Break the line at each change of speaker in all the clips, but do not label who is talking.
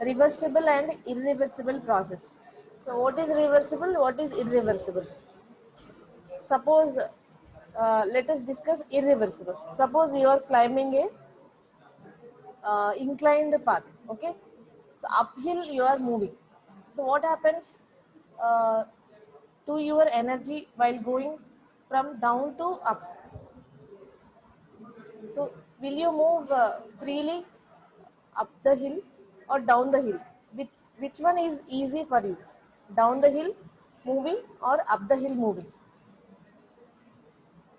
reversible and irreversible process. So what is reversible, what is irreversible? Suppose, let us discuss irreversible. Suppose you are climbing a inclined path, okay? So uphill you are moving. So what happens uh, to your energy while going from down to up? So will you move freely up the hill or down the hill? Which one is easy for you? Down the hill moving or up the hill moving?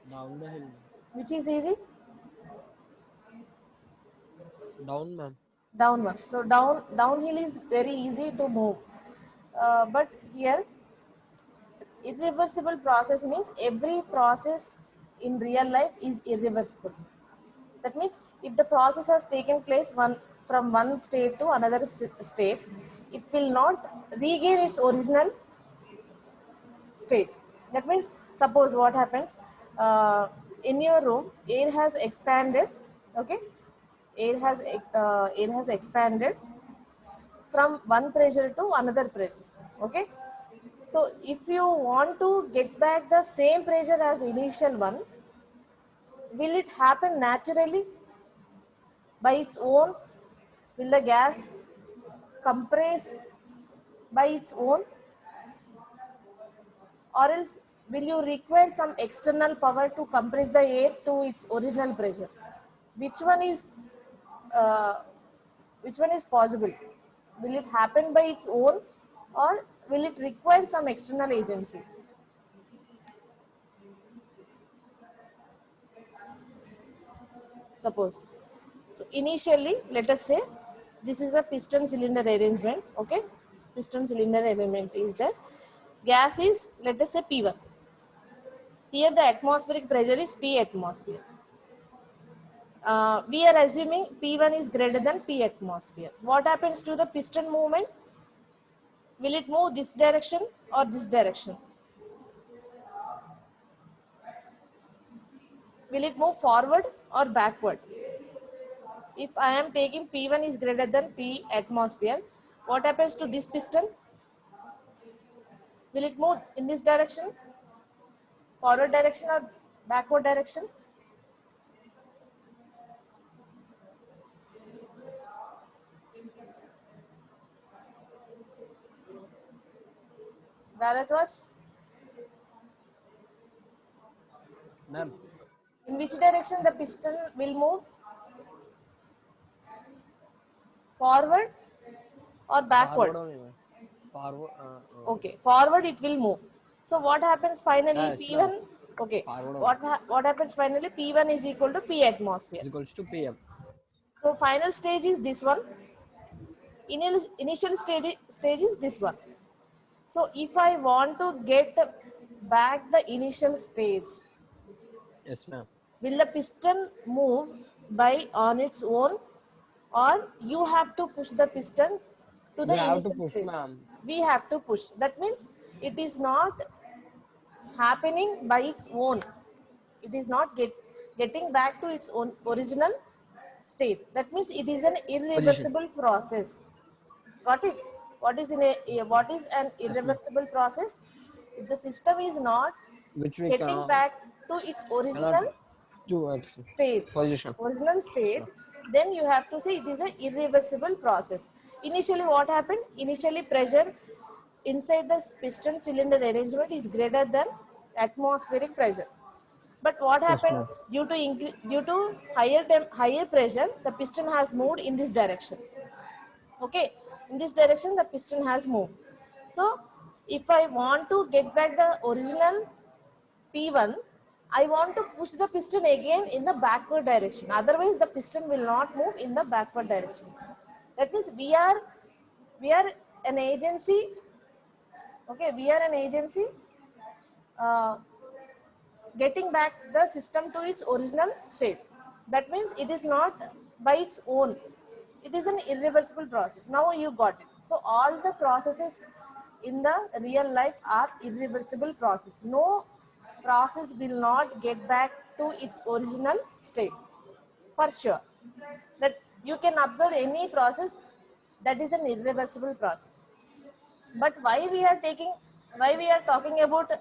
Down the hill.
Which is easy?
Down, ma'am.
Downward. So downhill is very easy to move. But here irreversible process means every process in real life is irreversible. That means if the process has taken place from one state to another state, it will not regain its original state. That means suppose what happens in your room, air has expanded, okay? Air has expanded from one pressure to another pressure, okay? So if you want to get back the same pressure as initial one, will it happen naturally by its own? Will the gas compress by its own, or else will you require some external power to compress the air to its original pressure? Which one is uh, which one is possible? Will it happen by its own, or will it require some external agency? Suppose, so initially let us say this is a piston cylinder arrangement, okay? Piston cylinder arrangement is there. Gas is, let us say, P1. Here the atmospheric pressure is P atmosphere. We are assuming P1 is greater than P atmosphere. What happens to the piston movement? Will it move this direction or this direction? Will it move forward or backward? If I am taking P1 is greater than P atmosphere, what happens to this piston? Will it move in this direction, forward direction or backward direction? Bharatwaj,
Ma'am.
in which direction the piston will move? Forward or backward?
Forward only, ma'am. Forward.
Okay, forward it will move. So what happens finally?
Yes, ma'am.
P1, okay,
Forward only.
what happens finally? P1 is equal to P atmosphere.
Is equals to PM.
So final stage is this one. Initial stage is this one. So if I want to get back the initial stage,
Yes, ma'am.
will the piston move by on its own, or you have to push the piston to
We
the
have to
initial
push,
stage?
ma'am.
We have to push. That means it is not happening by its own. It is not getting back to its own original state. That means it is an
Position.
irreversible process. Got it? What is an
Yes, ma'am.
irreversible process? If the system is not
Which we
getting back to its
cannot
original
do its
state,
position.
then you have to say it is an irreversible process. Initially, what happened? Initially, pressure inside the piston cylinder arrangement is greater than atmospheric pressure. But what
Yes,
happened
ma'am.
due to higher pressure, the piston has moved in this direction. Okay, in this direction the piston has moved. So if I want to get back the original P1, I want to push the piston again in the backward direction. Otherwise, the piston will not move in the backward direction. That means we are an agency. Okay, we are an agency uh, getting back the system to its original state. That means it is not by its own. It is an irreversible process. Now you got it. So all the processes in the real life are irreversible process. No process will not get back to its original state for sure. That you can observe any process. that is an irreversible process. But why we are talking about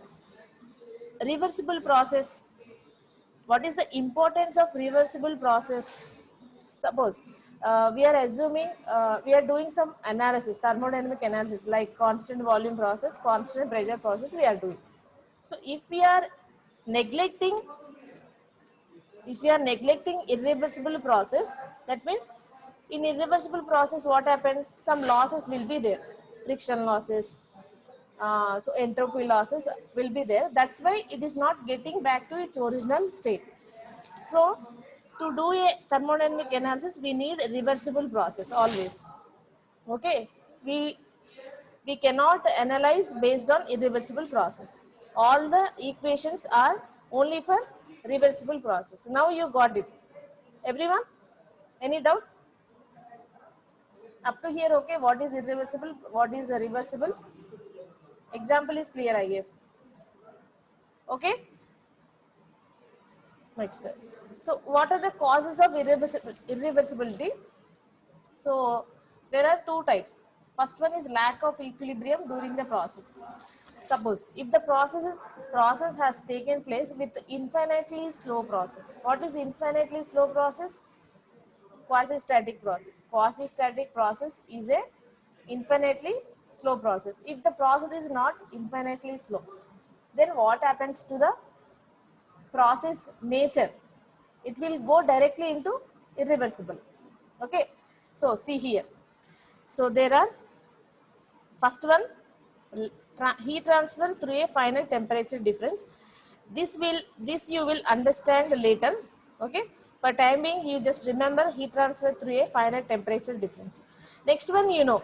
reversible process? What is the importance of reversible process? Suppose we are assuming we are doing some analysis, thermodynamic analysis, like constant volume process, constant pressure process we are doing. So if we are neglecting irreversible process, that means in irreversible process what happens, some losses will be there, friction losses, so entropy losses will be there. That's why it is not getting back to its original state. So to do a thermodynamic analysis we need a reversible process always. Okay, we cannot analyze based on irreversible process. All the equations are only for reversible process. Now you got it. Everyone? Any doubt? Up to here, okay, what is irreversible? What is reversible? Example is clear, I guess. Okay? Next. So what are the causes of irreversibility? So there are two types. First one is lack of equilibrium during the process. Suppose if the process has taken place with infinitely slow process. What is infinitely slow process? Quasi-static process. Quasi-static process is a infinitely slow process. If the process is not infinitely slow, then what happens to the process nature? It will go directly into irreversible. Okay, so see here. So there are first one, heat transfer through a finite temperature difference. This you will understand later. Okay, for time being you just remember heat transfer through a finite temperature difference. Next one, you know,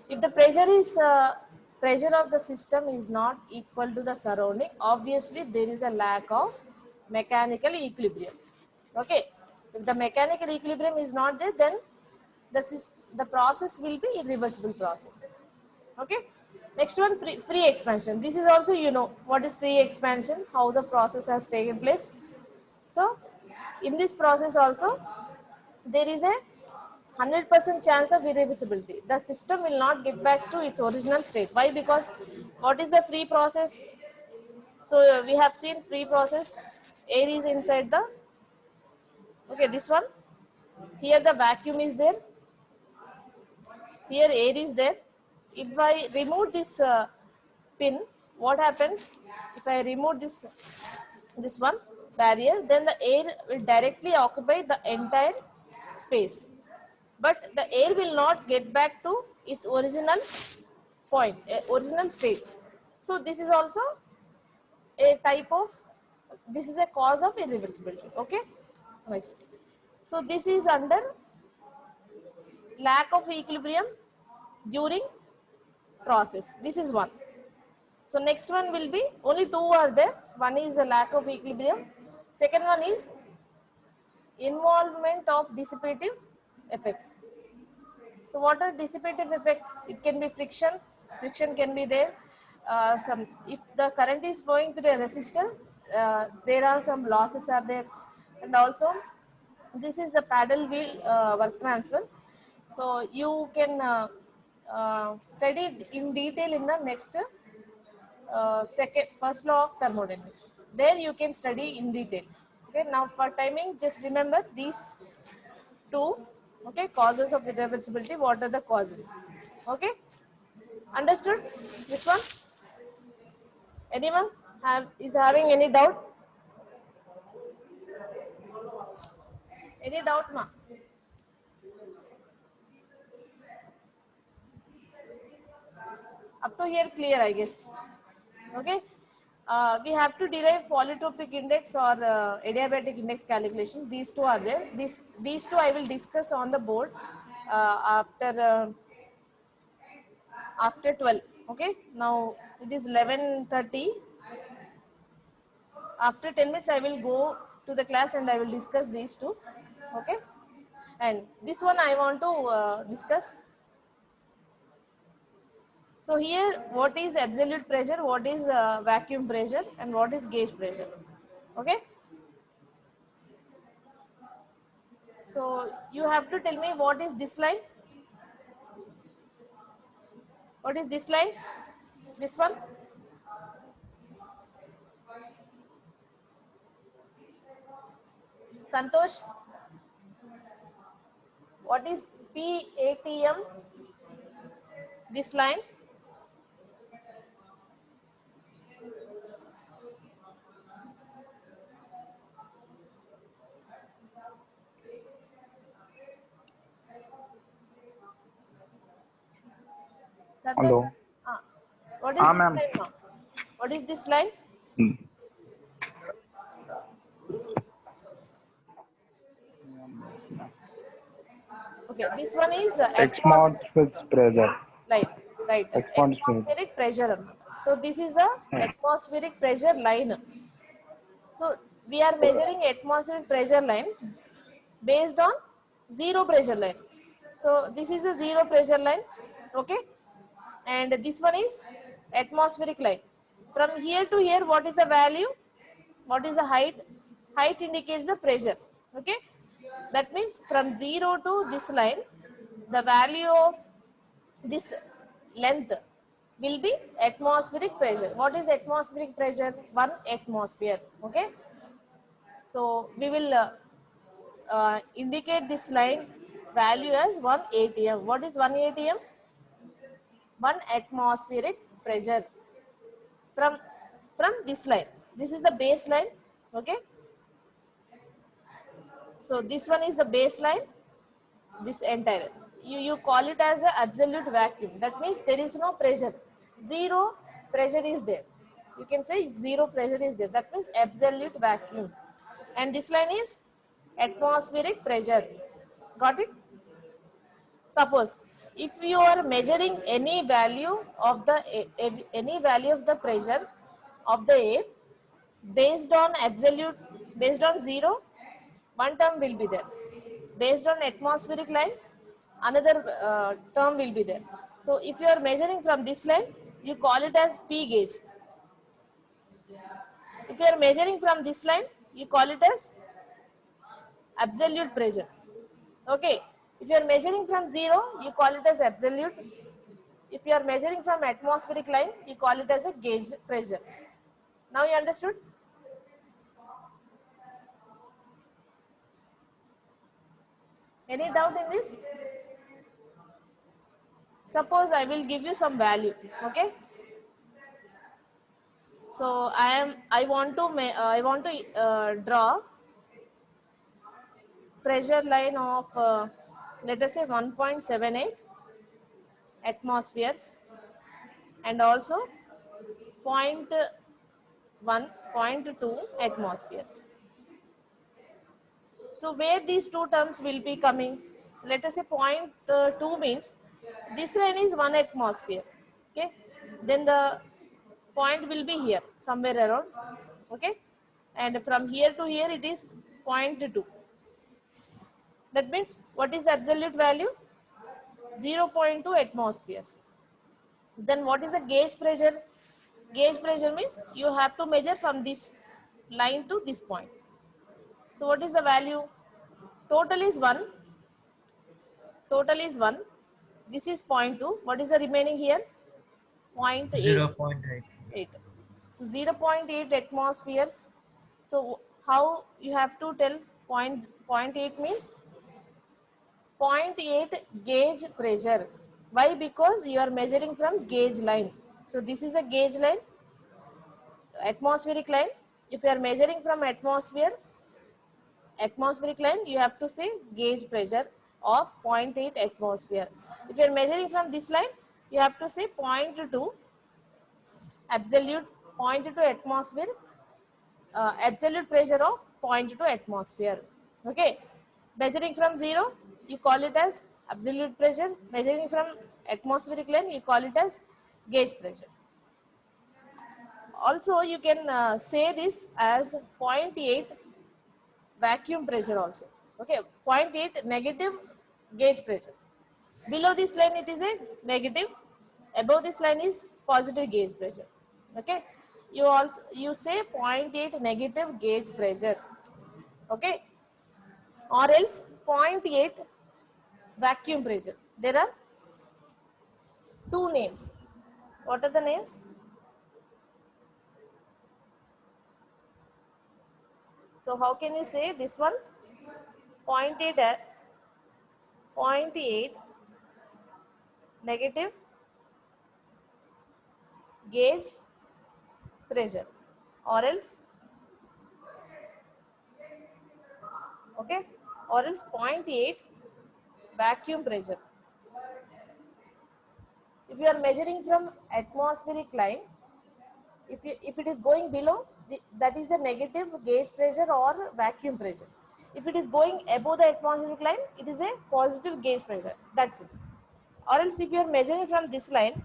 if the pressure of the system is not equal to the surrounding, obviously there is a lack of mechanical equilibrium. Okay, if the mechanical equilibrium is not there, then the process will be irreversible process. Okay, next one, free expansion. This is also, you know, what is free expansion, how the process has taken place. So in this process also there is a 100% chance of irreversibility. The system will not get back to its original state. Why? Because what is the free process? So we have seen free process, air is inside the, okay, this one, here the vacuum is there, here air is there. If I remove this pin, what happens? If I remove this one barrier, then the air will directly occupy the entire space, but the air will not get back to its original point, original state. So this is also a type of, this is a cause of irreversibility. Okay, next. So this is under lack of equilibrium during process. This is one. So next one will be, only two are there. One is a lack of equilibrium. Second one is involvement of dissipative effects. So what are dissipative effects? It can be friction. Friction can be there. Some, if the current is flowing through a resistor, there are some losses are there, and also this is the paddle wheel work transfer. So you can study it in detail in the next first law of thermodynamics. There you can study in detail. Okay, now for timing, just remember these two. Okay, causes of irreversibility. What are the causes? Okay, understood this one? Anyone is having any doubt? Any doubt, ma? Up to here clear, I guess. Okay, we have to derive polytropic index or adiabatic index calculation. These two are there. These two I will discuss on the board after 12. Okay, now it is 11:30. After 10 minutes I will go to the class and I will discuss these two. Okay, and this one I want to discuss. So here, what is absolute pressure, what is vacuum pressure, and what is gauge pressure? Okay. So you have to tell me what is this line. What is this line? This one? Santosh? What is PATM? This line? Santosh?
Hello.
Ah. What is this
Ma'am.
line now? What is this line?
Hmm.
Okay, this one is
Atmospheric pressure.
line, right?
Atmospheric.
Atmospheric pressure. So this is the
Right.
atmospheric pressure line. So we are measuring atmospheric pressure line based on zero pressure line. So this is a zero pressure line, okay? And this one is atmospheric line. From here to here, what is the value? What is the height? Height indicates the pressure, okay? That means from zero to this line, the value of this length will be atmospheric pressure. What is atmospheric pressure? 1 atmosphere, okay? So we will indicate this line value as 1 atm. What is 1 atm? 1 atmospheric pressure from this line. This is the baseline, okay? So this one is the baseline, this entire. You call it as a absolute vacuum. That means there is no pressure. Zero pressure is there. You can say zero pressure is there. That means absolute vacuum. And this line is atmospheric pressure. Got it? Suppose if you are measuring any value of the pressure of the air based on absolute, based on zero, one term will be there. Based on atmospheric line, another term will be there. So if you are measuring from this line, you call it as P gauge. If you are measuring from this line, you call it as absolute pressure. Okay. If you are measuring from zero, you call it as absolute. If you are measuring from atmospheric line, you call it as a gauge pressure. Now you understood? Any doubt in this? Suppose I will give you some value, okay? So I want to draw pressure line of let us say 1.78 atmospheres and also 0.1, 0.2 atmospheres. So where these two terms will be coming? Let us say 0.2 means this line is 1 atmosphere. Okay. Then the point will be here somewhere around. Okay. And from here to here it is 0.2. That means what is the absolute value? 0.2 atmospheres. Then what is the gauge pressure? Gauge pressure means you have to measure from this line to this point. So what is the value? Total is 1. Total is 1. This is 0.2. What is the remaining here? 0.8.
0.8.
So 0.8 atmospheres. So how you have to tell 0.8 means 0.8 gauge pressure. Why? Because you are measuring from gauge line. So this is a gauge line, atmospheric line. If you are measuring from atmospheric line, you have to say gauge pressure of 0.8 atmosphere. If you are measuring from this line, you have to say 0.2 absolute, 0.2 atmosphere, absolute pressure of 0.2 atmosphere. Okay. Measuring from zero, you call it as absolute pressure. Measuring from atmospheric line, you call it as gauge pressure. Also, you can say this as 0.8 vacuum pressure also. Okay, 0.8 negative gauge pressure. Below this line it is a negative, above this line is positive gauge pressure. Okay, you say 0.8 negative gauge pressure. Okay, or else 0.8 vacuum pressure. There are two names. What are the names? So how can you say this one? 0.8 as 0.8 negative gauge pressure, or else, okay, or else 0.8 vacuum pressure. If you are measuring from atmospheric line, if it is going below, that is the negative gauge pressure or vacuum pressure. If it is going above the atmospheric line, it is a positive gauge pressure. That's it. Or else if you are measuring from this line,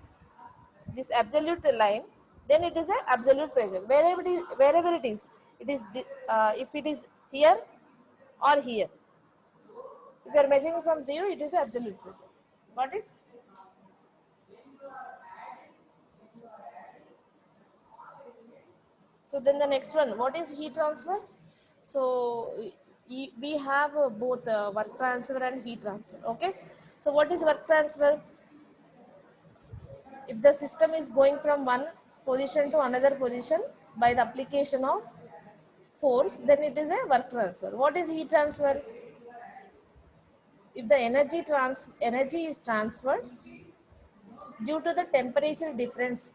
this absolute line, then it is a absolute pressure. It is if it is here or here. If you are measuring from zero, it is a absolute pressure. Got it? So then the next one, what is heat transfer? So we have both work transfer and heat transfer. Okay. So what is work transfer? If the system is going from one position to another position by the application of force, then it is a work transfer. What is heat transfer? If the energy is transferred due to the temperature difference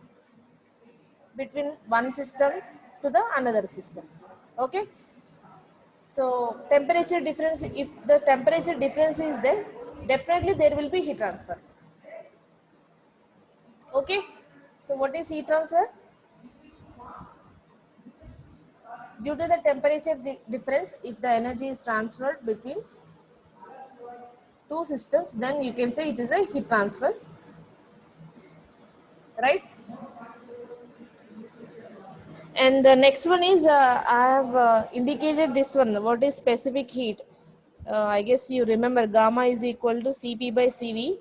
between one system to the another system. Okay. So temperature difference, if the temperature difference is there, definitely there will be heat transfer. Okay. So what is heat transfer? Due to the temperature difference, if the energy is transferred between two systems, then you can say it is a heat transfer, right? And the next one is I have indicated this one. What is specific heat? I guess you remember gamma is equal to Cp by Cv.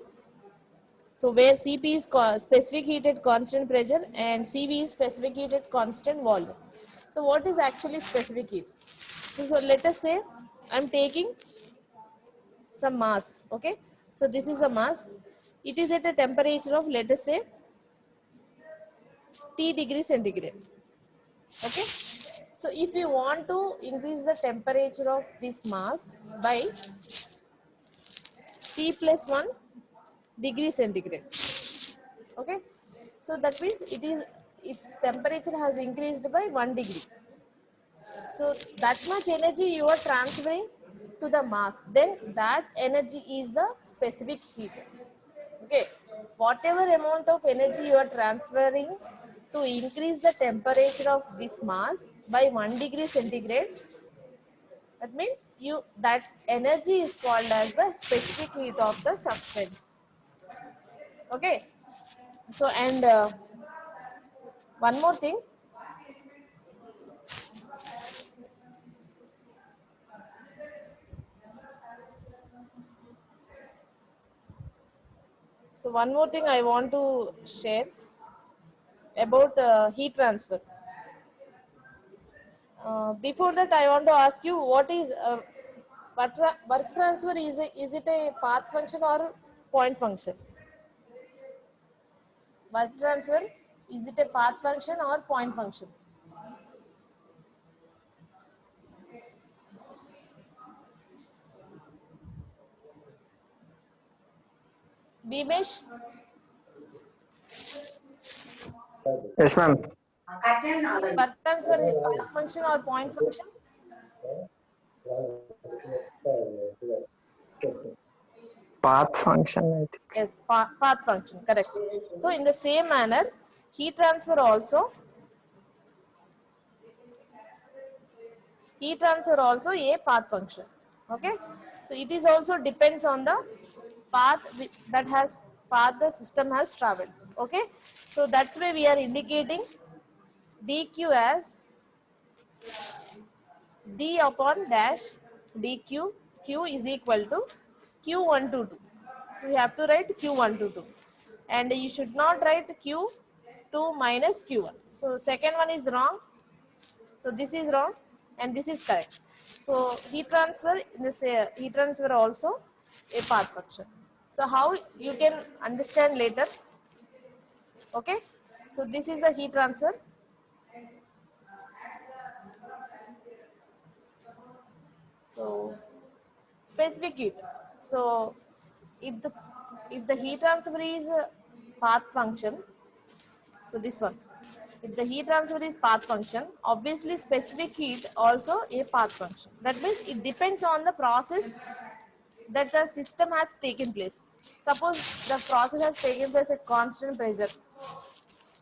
So where Cp is specific heat at constant pressure and Cv is specific heat at constant volume. So what is actually specific heat? So let us say I'm taking some mass. Okay. So this is the mass. It is at a temperature of, let us say, T degree centigrade. Okay. So if you want to increase the temperature of this mass by T plus 1 degree centigrade. Okay. So that means its temperature has increased by 1 degree. So that much energy you are transferring to the mass, then that energy is the specific heat. Okay. Whatever amount of energy you are transferring to increase the temperature of this mass by 1 degree centigrade, that means that energy is called as the specific heat of the substance. Okay. So and one more thing. So one more thing I want to share about heat transfer. Before that, I want to ask you, what is work transfer? Is it a path function or point function? Work transfer, is it a path function or point function? Bimesh,
Yes, ma'am.
is work transfer a path function or point function?
Path function, I think.
Yes, path function, correct. So in the same manner, heat transfer also a path function. Okay. So it is also depends on the path path the system has traveled. Okay. So that's why we are indicating dq as d upon dash dq. Q is equal to q122. So we have to write q122, and you should not write q2 minus q1. So second one is wrong. So this is wrong and this is correct. So heat transfer, heat transfer also a path function. So how you can understand later. Okay. So this is the heat transfer. So specific heat. So if the heat transfer is path function, so this one, if the heat transfer is path function, obviously specific heat also a path function. That means it depends on the process that the system has taken place. Suppose the process has taken place at constant pressure.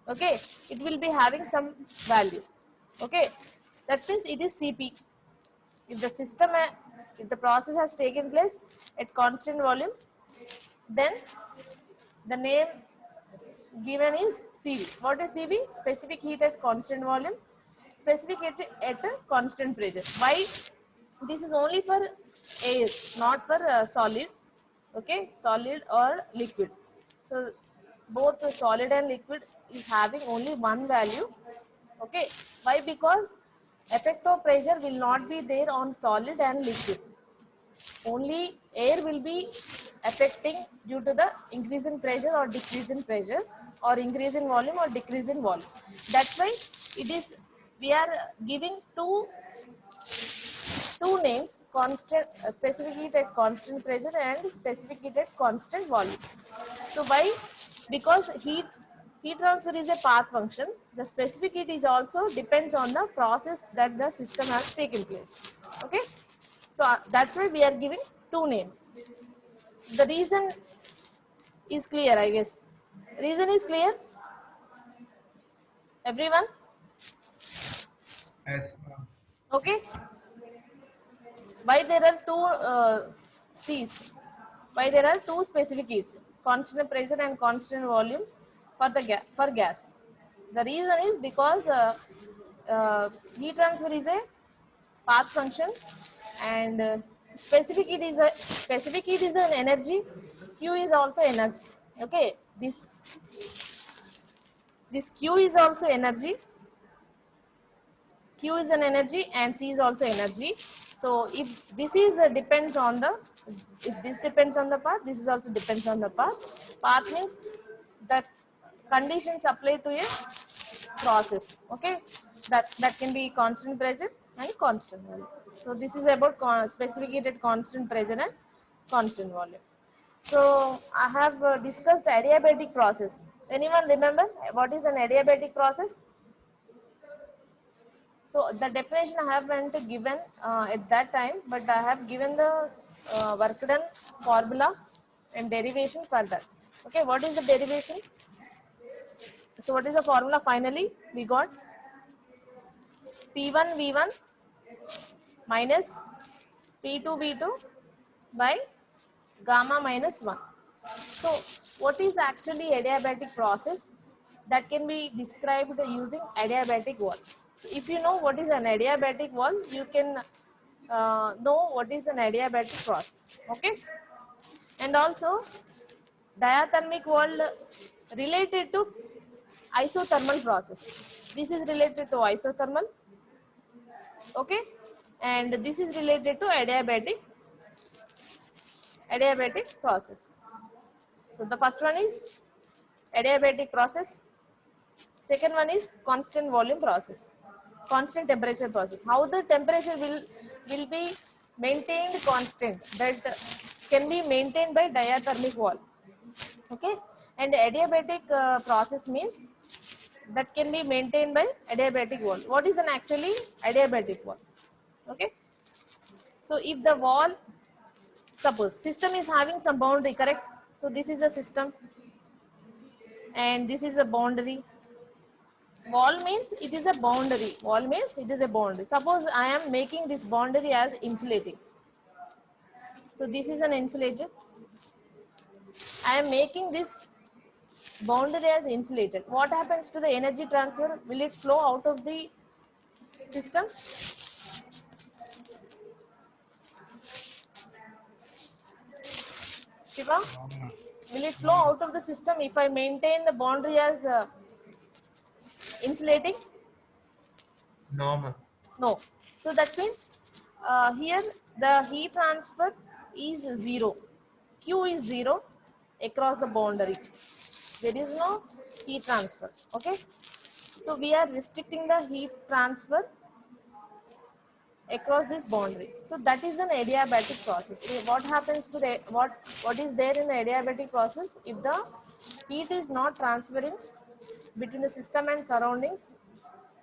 Okay, it will be having some value. Okay, that means it is Cp. If the system, if the process has taken place at constant volume, then the name given is Cv. What is Cv? Specific heat at constant volume, specific heat at a constant pressure. Why? This is only for air, not for solid. Okay, solid or liquid. So both the solid and liquid is having only one value. Okay, why? Because effect of pressure will not be there on solid and liquid. Only air will be affecting due to the increase in pressure or decrease in pressure, or increase in volume or decrease in volume. That's why it is, we are giving two names, constant specific heat at constant pressure and specific heat at constant volume. So why? Because heat transfer is a path function. The specific heat is also depends on the process that the system has taken place. Okay, so that's why we are giving two names. The reason is clear, I guess. Reason is clear, everyone?
Yes, ma'am.
Okay, why there are two C's? Why there are two specific heats, constant pressure and constant volume for the for gas? The reason is because heat transfer is a path function, and specific heat is an energy. Q is also energy. Okay, this Q is also energy. Q is an energy and C is also energy. So if this is depends on the, if this depends on the path, this is also depends on the path. Path means that conditions apply to a process. Okay, that can be constant pressure and constant volume. So this is about specific heat at constant pressure and constant volume. So I have discussed adiabatic process. Anyone remember what is an adiabatic process? So the definition I haven't given at that time, but I have given the work done formula and derivation for that. Okay, what is the derivation? So what is the formula finally? We got P1 V1 minus P2 V2 by gamma minus 1. So what is actually adiabatic process? That can be described using adiabatic wall. So if you know what is an adiabatic wall, you can know what is an adiabatic process. Okay, and also diathermic wall related to isothermal process. This is related to isothermal. Okay, and this is related to adiabatic process. So the first one is adiabatic process. Second one is constant volume process, constant temperature process. How the temperature will be maintained constant, that can be maintained by diathermic wall. Okay, and adiabatic process means that can be maintained by adiabatic wall. What is an actually adiabatic wall? Okay, so if the wall, suppose system is having some boundary, correct? So this is a system and this is a boundary. Wall means it is a boundary. Wall means it is a boundary. Suppose I am making this boundary as insulating. So this is an insulated. I am making this boundary as insulated. What happens to the energy transfer? Will it flow out of the system? Shiva? Will it flow out of the system if I maintain the boundary as insulating?
Normal.
No. So that means here the heat transfer is 0. Q is 0 across the boundary. There is no heat transfer. Okay. So we are restricting the heat transfer across this boundary. So that is an adiabatic process. What happens to the what is there in the adiabatic process? If the heat is not transferring between the system and surroundings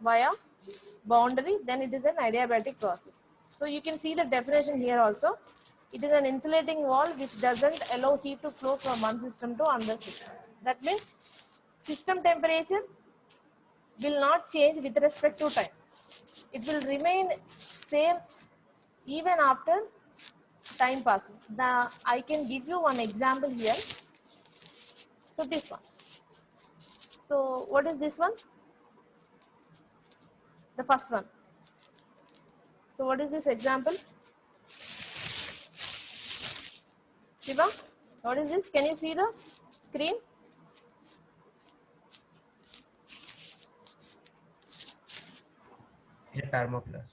via boundary, then it is an adiabatic process. So you can see the definition here also. It is an insulating wall which doesn't allow heat to flow from one system to another system. That means system temperature will not change with respect to time. It will remain same even after time passing. I can give you one example here. So this one. So what is this one? The first one. So what is this example? Shiva, what is this? Can you see the screen?
In a thermoflask.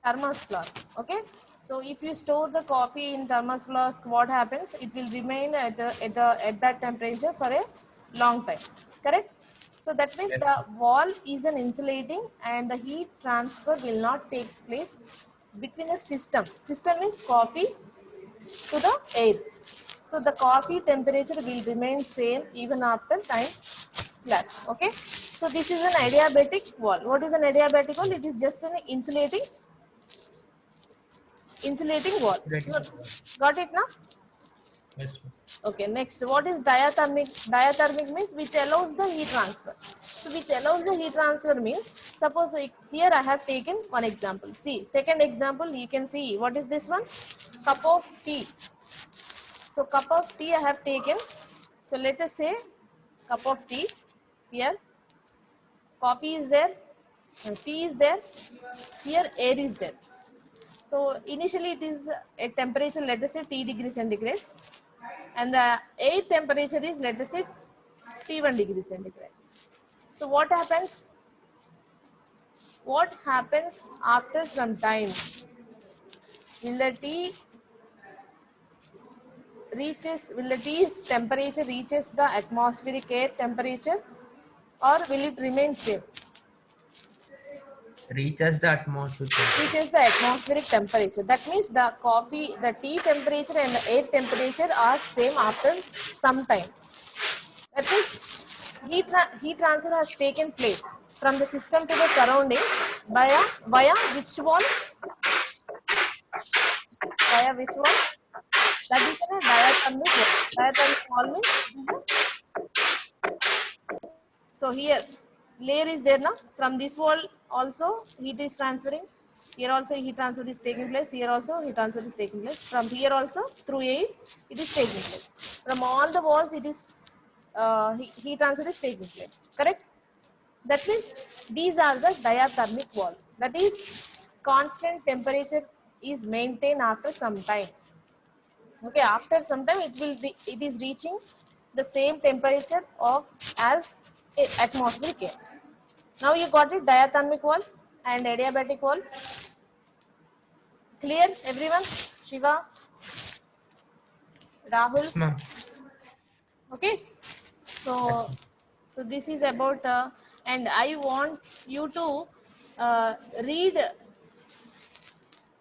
Thermos flask. Okay. So if you store the coffee in thermos flask, what happens? It will remain at that temperature for a long time. Correct? So that means
Yes.
the wall is an insulating and the heat transfer will not take place between a system. System is coffee to the air. So the coffee temperature will remain same even after time lapse. Okay. So this is an adiabatic wall. What is an adiabatic wall? It is just an insulating wall. Got it now?
Yes.
Okay, next, what is diathermic? Diathermic means which allows the heat transfer. So which allows the heat transfer means, suppose here I have taken one example. See, second example, you can see what is this one? Cup of tea. So cup of tea I have taken. So let us say cup of tea here. Coffee is there, tea is there, here air is there. So initially it is a temperature, let us say T degree centigrade, and the air temperature is, let us say, T1 degree centigrade. So what happens? What happens after some time? Will the T's temperature reaches the atmospheric air temperature, or will it remain same?
Reaches the atmosphere.
Reaches the atmospheric temperature. That means the tea temperature and the air temperature are same after some time. That means heat transfer has taken place from the system to the surrounding via which wall? Via which wall? That is a diathermic wall. Diathermic wall means so here layer is there now. From this wall also heat is transferring. Here also heat transfer is taking place. Here also heat transfer is taking place. From here also through air it is taking place. From all the walls it is heat transfer is taking place. Correct? That means these are the diathermic walls. That is constant temperature is maintained after some time. Okay, after some time it is reaching the same temperature of as atmospheric air. Now you got it, diathermic wall and adiabatic wall. Clear everyone? Shiva, Rahul.
Yes, ma'am.
Okay. So this is about and I want you to read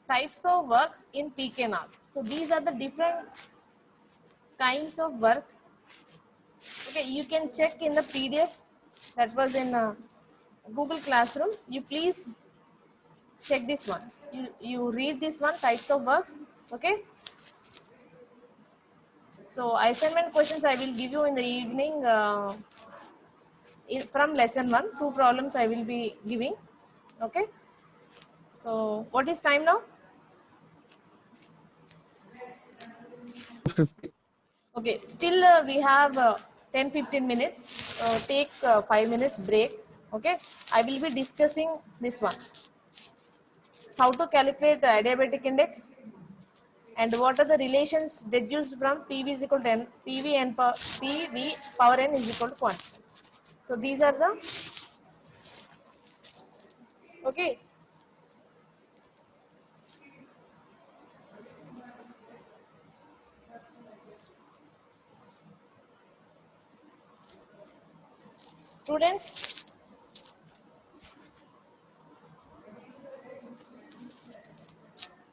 types of works in PKMAP. So these are the different kinds of work. Okay, you can check in the PDF that was in Google Classroom. You please check this one. You read this one, types of works. Okay. So assignment questions I will give you in the evening from lesson 1. 2 problems I will be giving. Okay. So what is time now?
50.
Okay, still we have 10-15 minutes. Take 5 minutes break. Okay, I will be discussing this one. How to calculate the adiabatic index and what are the relations deduced from PV is equal to n, PV power n is equal to quantity. So these are the, okay. Students,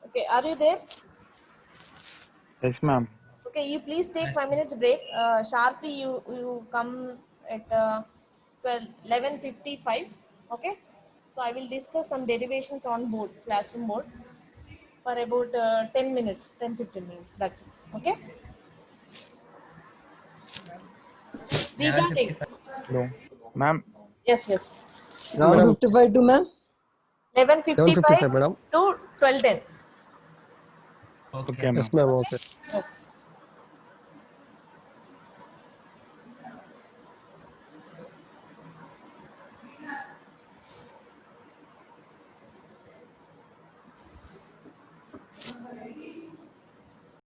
okay, are you there?
Yes, ma'am.
Okay, you please take 5 minutes break. Sharply, you come at 11:55. Okay, so I will discuss some derivations on board classroom board for about 10 minutes, 10-15 minutes. That's it. Okay. Regarding
11:55.
Hello. Ma'am,
yes, yes,
11:55 to ma'am.
11:55
11:55, madam.
to 12:10.
Okay.
okay, ma'am.
Yes, ma'am. Okay.
Okay.